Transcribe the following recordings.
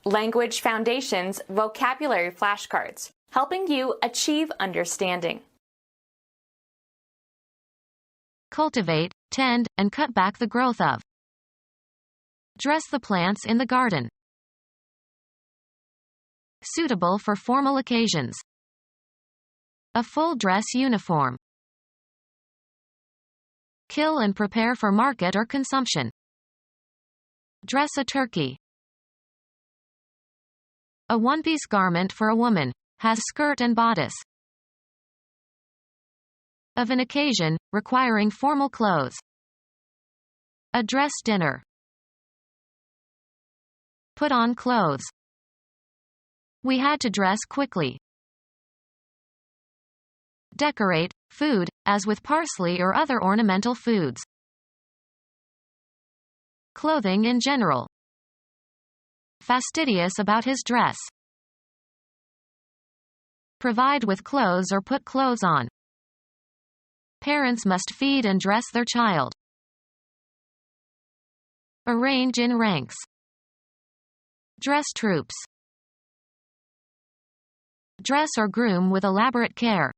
Language Foundations Vocabulary Flashcards, helping you achieve understanding. Cultivate, tend, and cut back the growth of. Dress the plants in the garden. Suitable for formal occasions. A full dress uniform. Kill and prepare for market or consumption. Dress a turkey. A one-piece garment for a woman, has skirt and bodice. Of an occasion, requiring formal clothes. A dress dinner. Put on clothes. We had to dress quickly. Decorate, food, as with parsley or other ornamental foods. Clothing in general. Fastidious about his dress. Provide with clothes or put clothes on. Parents must feed and dress their child. Arrange in ranks. Dress troops. Dress or groom with elaborate care.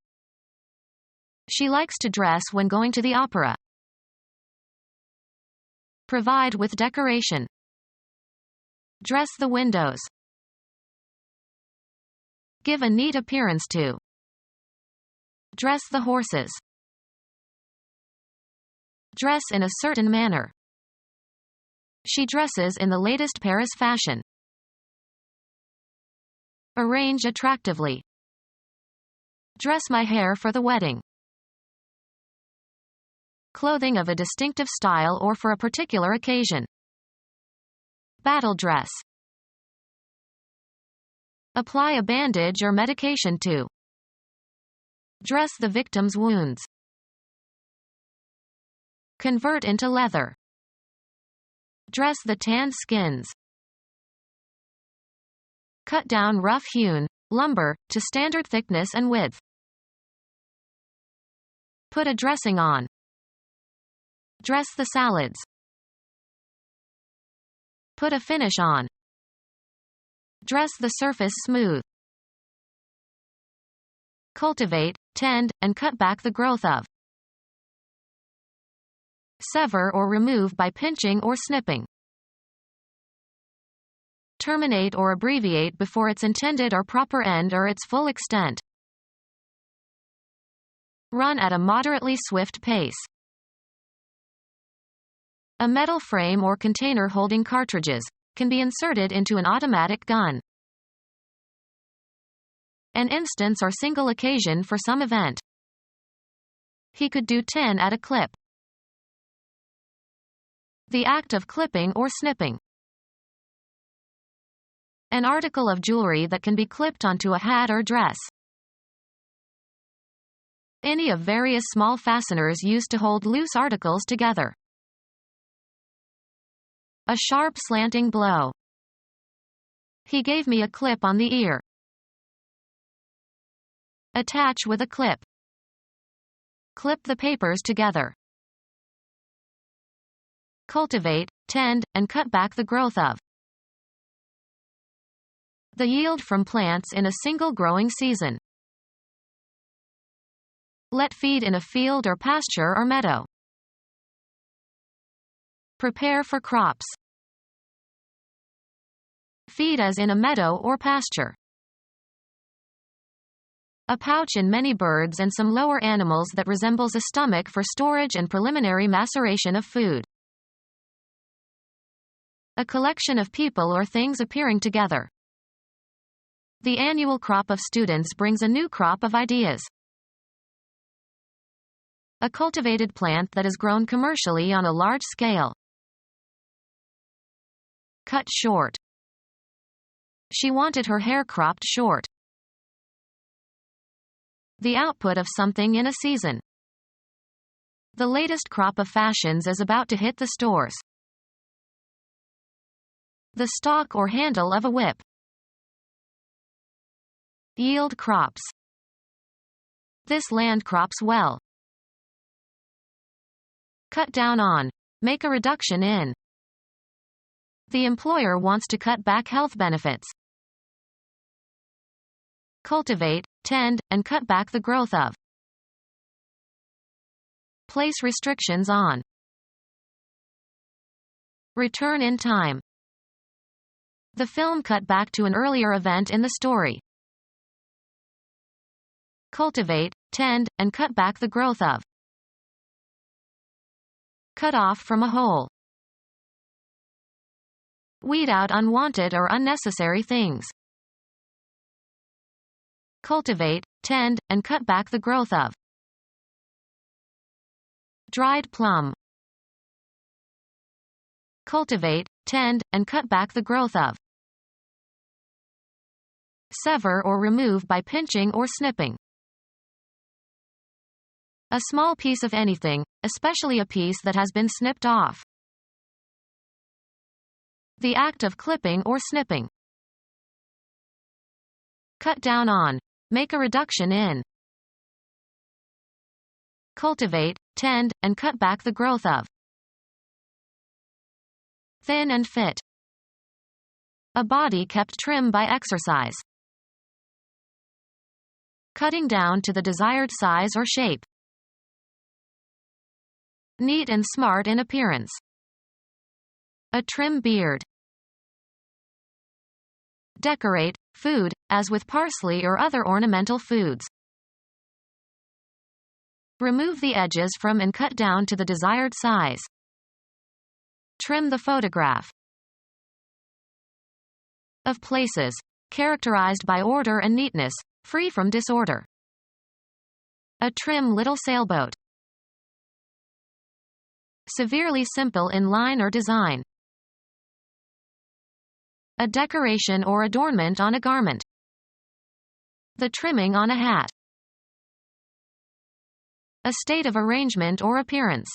She likes to dress when going to the opera. Provide with decoration. Dress the windows. Give a neat appearance to. Dress the horses. Dress in a certain manner. She dresses in the latest Paris fashion. Arrange attractively. Dress my hair for the wedding. Clothing of a distinctive style or for a particular occasion. Battle dress. Apply a bandage or medication to. Dress the victim's wounds. Convert into leather. Dress the tanned skins. Cut down rough-hewn lumber to standard thickness and width. Put a dressing on. Dress the salads. Put a finish on. Dress the surface smooth. Cultivate, tend, and cut back the growth of. Sever or remove by pinching or snipping. Terminate or abbreviate before its intended or proper end or its full extent. Run at a moderately swift pace. A metal frame or container holding cartridges can be inserted into an automatic gun. An instance or single occasion for some event. He could do 10 at a clip. The act of clipping or snipping. An article of jewelry that can be clipped onto a hat or dress. Any of various small fasteners used to hold loose articles together. A sharp slanting blow. He gave me a clip on the ear. Attach with a clip. Clip the papers together. Cultivate, tend, and cut back the growth of. The yield from plants in a single growing season. Let feed in a field or pasture or meadow. Prepare for crops. Feed as in a meadow or pasture. A pouch in many birds and some lower animals that resembles a stomach for storage and preliminary maceration of food. A collection of people or things appearing together. The annual crop of students brings a new crop of ideas. A cultivated plant that is grown commercially on a large scale. Cut short. She wanted her hair cropped short. The output of something in a season. The latest crop of fashions is about to hit the stores. The stock or handle of a whip. Yield crops. This land crops well. Cut down on. Make a reduction in. The employer wants to cut back health benefits. Cultivate, tend, and cut back the growth of. Place restrictions on. Return in time. The film cut back to an earlier event in the story. Cultivate, tend, and cut back the growth of. Cut off from a hole. Weed out unwanted or unnecessary things. Cultivate, tend, and cut back the growth of. Dried plum. Cultivate, tend, and cut back the growth of. Sever or remove by pinching or snipping. A small piece of anything, especially a piece that has been snipped off. The act of clipping or snipping. Cut down on. Make a reduction in. Cultivate, tend, and cut back the growth of. Thin and fit. A body kept trim by exercise. Cutting down to the desired size or shape. Neat and smart in appearance. A trim beard. Decorate, food, as with parsley or other ornamental foods. Remove the edges from and cut down to the desired size. Trim the photograph. Of places, characterized by order and neatness, free from disorder. A trim little sailboat. Severely simple in line or design. A decoration or adornment on a garment. The trimming on a hat. A state of arrangement or appearance.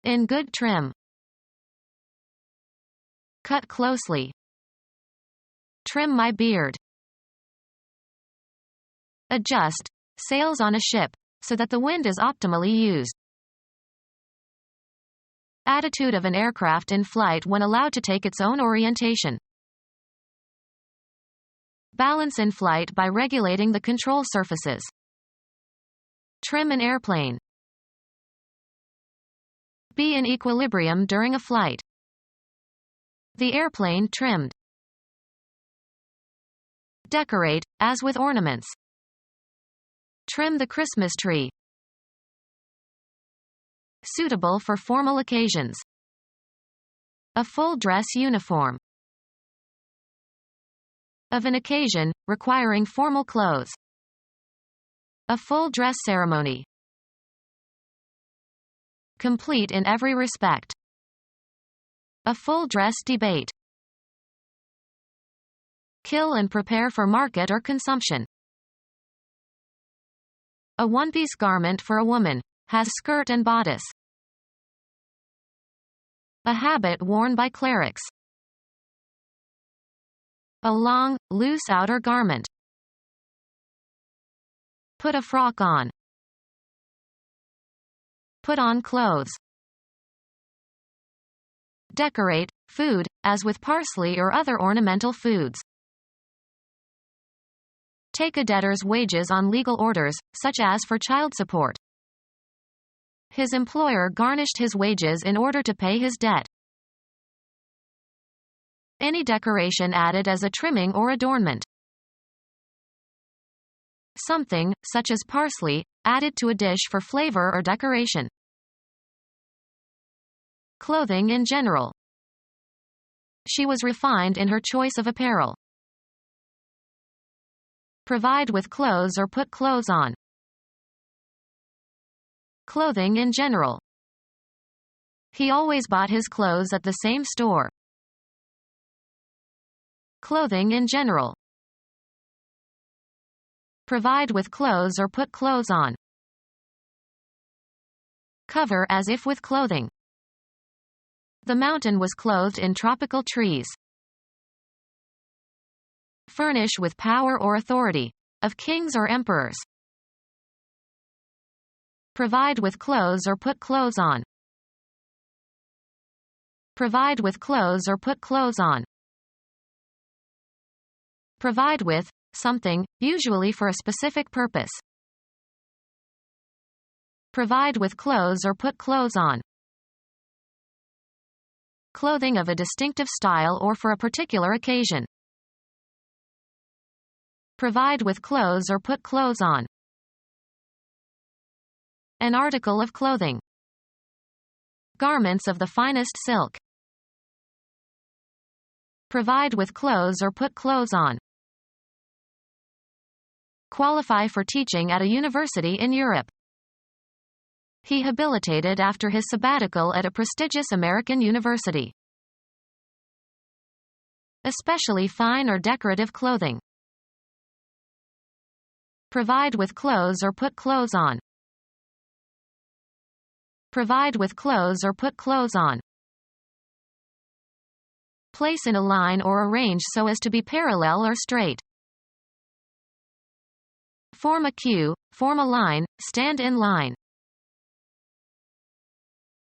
In good trim. Cut closely. Trim my beard. Adjust, sails on a ship, so that the wind is optimally used. Attitude of an aircraft in flight when allowed to take its own orientation. Balance in flight by regulating the control surfaces. Trim an airplane. Be in equilibrium during a flight. The airplane trimmed. Decorate, as with ornaments. Trim the Christmas tree. Suitable for formal occasions. A full dress uniform. Of an occasion, requiring formal clothes. A full dress ceremony. Complete in every respect. A full dress debate. Kill and prepare for market or consumption. A one-piece garment for a woman, has skirt and bodice. A habit worn by clerics. A long, loose outer garment. Put a frock on. Put on clothes. Decorate, food, as with parsley or other ornamental foods. Take a debtor's wages on legal orders, such as for child support. His employer garnished his wages in order to pay his debt. Any decoration added as a trimming or adornment. Something, such as parsley, added to a dish for flavor or decoration. Clothing in general. She was refined in her choice of apparel. Provide with clothes or put clothes on. Clothing in general. He always bought his clothes at the same store. Clothing in general. Provide with clothes or put clothes on. Cover as if with clothing. The mountain was clothed in tropical trees. Furnish with power or authority, of kings or emperors. Provide with clothes or put clothes on. Provide with clothes or put clothes on. Provide with something, usually for a specific purpose. Provide with clothes or put clothes on. Clothing of a distinctive style or for a particular occasion. Provide with clothes or put clothes on. An article of clothing. Garments of the finest silk. Provide with clothes or put clothes on. Qualify for teaching at a university in Europe. He habilitated after his sabbatical at a prestigious American university. Especially fine or decorative clothing. Provide with clothes or put clothes on. Provide with clothes or put clothes on. Place in a line or arrange so as to be parallel or straight. Form a queue, form a line, stand in line.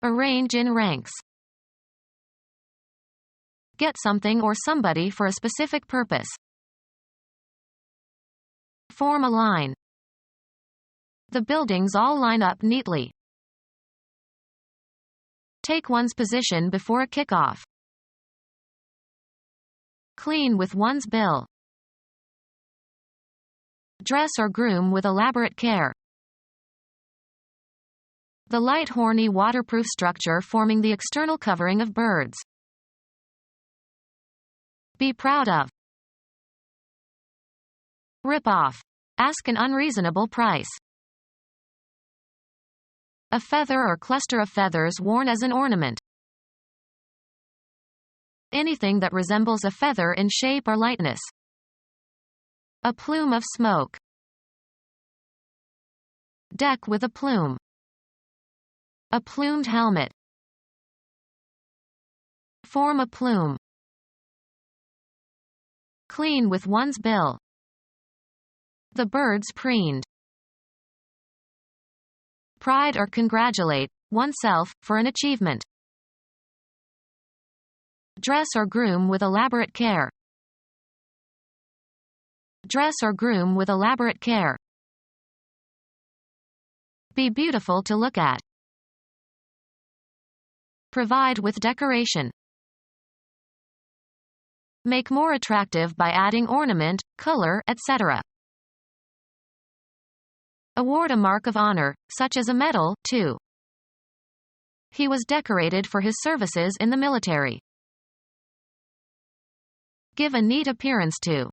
Arrange in ranks. Get something or somebody for a specific purpose. Form a line. The buildings all line up neatly. Take one's position before a kickoff. Clean with one's bill. Dress or groom with elaborate care. The light horny waterproof structure forming the external covering of birds. Be proud of. Rip off. Ask an unreasonable price. A feather or cluster of feathers worn as an ornament. Anything that resembles a feather in shape or lightness. A plume of smoke. Deck with a plume. A plumed helmet. Form a plume. Clean with one's bill. The birds preened. Pride or congratulate oneself for an achievement. Dress or groom with elaborate care. Dress or groom with elaborate care. Be beautiful to look at. Provide with decoration. Make more attractive by adding ornament, color, etc. Award a mark of honor, such as a medal, too. He was decorated for his services in the military. Give a neat appearance to.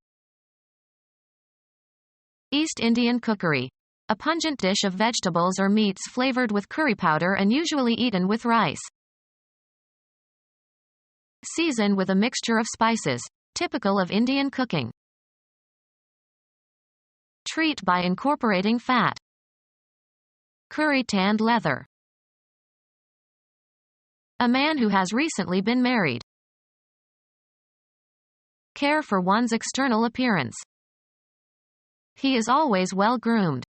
East Indian cookery. A pungent dish of vegetables or meats flavored with curry powder and usually eaten with rice. Season with a mixture of spices, typical of Indian cooking. Treat by incorporating fat. Curry tanned leather. A man who has recently been married. Care for one's external appearance. He is always well groomed.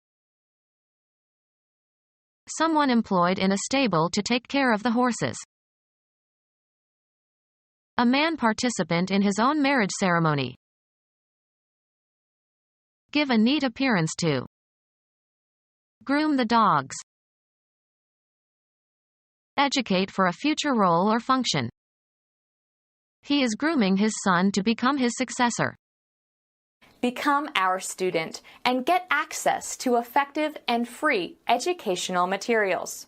Someone employed in a stable to take care of the horses. A man participant in his own marriage ceremony. Give a neat appearance to. Groom the dogs. Educate for a future role or function. He is grooming his son to become his successor. Become our student and get access to effective and free educational materials.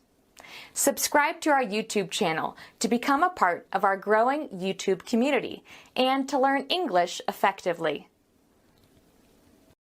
Subscribe to our YouTube channel to become a part of our growing YouTube community and to learn English effectively.